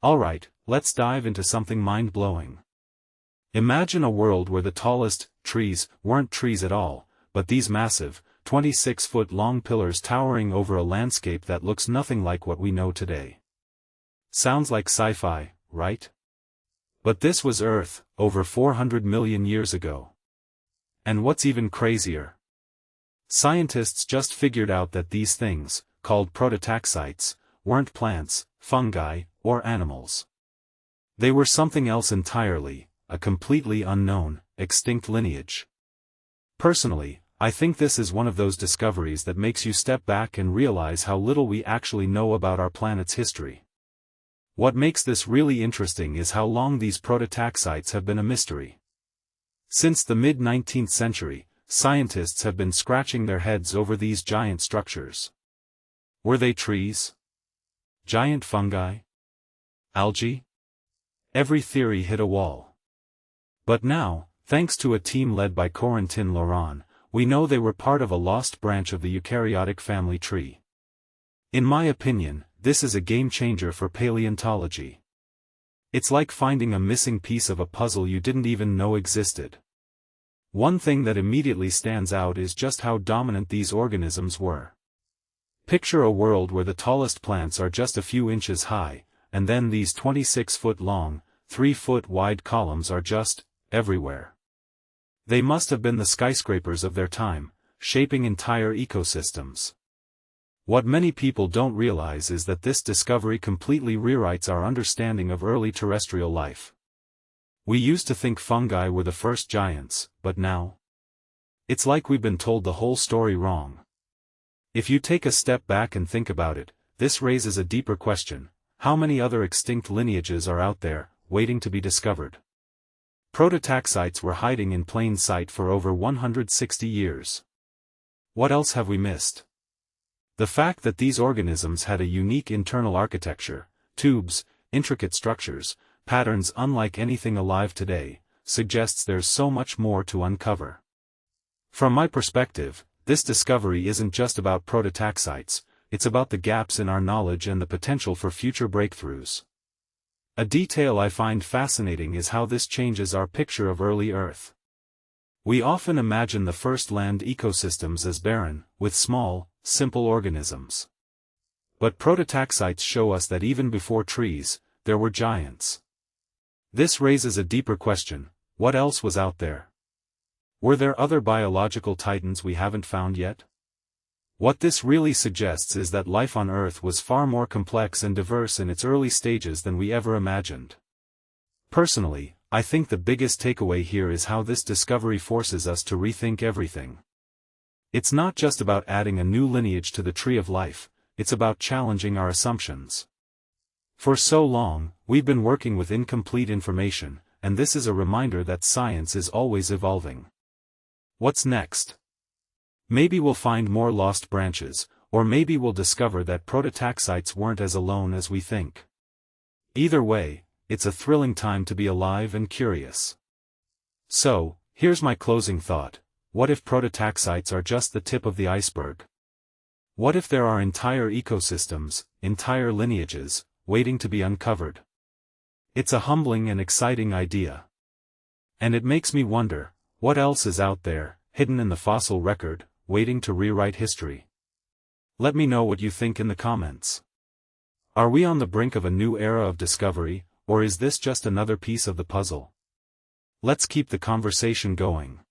Alright, let's dive into something mind-blowing. Imagine a world where the tallest trees weren't trees at all, but these massive, 26-foot-long pillars towering over a landscape that looks nothing like what we know today. Sounds like sci-fi, right? But this was Earth, over 400 million years ago. And what's even crazier? Scientists just figured out that these things, called prototaxites, weren't plants, fungi, or animals. They were something else entirely, a completely unknown, extinct lineage. Personally, I think this is one of those discoveries that makes you step back and realize how little we actually know about our planet's history. What makes this really interesting is how long these prototaxites have been a mystery. Since the mid-19th century, scientists have been scratching their heads over these giant structures. Were they trees? Giant fungi? Algae? Every theory hit a wall. But now, thanks to a team led by Corentin Laurent, we know they were part of a lost branch of the eukaryotic family tree. In my opinion, this is a game-changer for paleontology. It's like finding a missing piece of a puzzle you didn't even know existed. One thing that immediately stands out is just how dominant these organisms were. Picture a world where the tallest plants are just a few inches high, and then these 26-foot-long, 3-foot-wide columns are just everywhere. They must have been the skyscrapers of their time, shaping entire ecosystems. What many people don't realize is that this discovery completely rewrites our understanding of early terrestrial life. We used to think fungi were the first giants, but now? It's like we've been told the whole story wrong. If you take a step back and think about it, this raises a deeper question: how many other extinct lineages are out there, waiting to be discovered? Prototaxites were hiding in plain sight for over 160 years. What else have we missed? The fact that these organisms had a unique internal architecture, tubes, intricate structures, patterns unlike anything alive today, suggests there's so much more to uncover. From my perspective, this discovery isn't just about prototaxites, it's about the gaps in our knowledge and the potential for future breakthroughs. A detail I find fascinating is how this changes our picture of early Earth. We often imagine the first land ecosystems as barren, with small, simple organisms. But prototaxites show us that even before trees, there were giants. This raises a deeper question: what else was out there? Were there other biological titans we haven't found yet? What this really suggests is that life on Earth was far more complex and diverse in its early stages than we ever imagined. Personally, I think the biggest takeaway here is how this discovery forces us to rethink everything. It's not just about adding a new lineage to the tree of life, it's about challenging our assumptions. For so long, we've been working with incomplete information, and this is a reminder that science is always evolving. What's next? Maybe we'll find more lost branches, or maybe we'll discover that prototaxites weren't as alone as we think. Either way, it's a thrilling time to be alive and curious. So, here's my closing thought: what if prototaxites are just the tip of the iceberg? What if there are entire ecosystems, entire lineages, waiting to be uncovered? It's a humbling and exciting idea. And it makes me wonder, what else is out there, hidden in the fossil record, waiting to rewrite history? Let me know what you think in the comments. Are we on the brink of a new era of discovery, or is this just another piece of the puzzle? Let's keep the conversation going.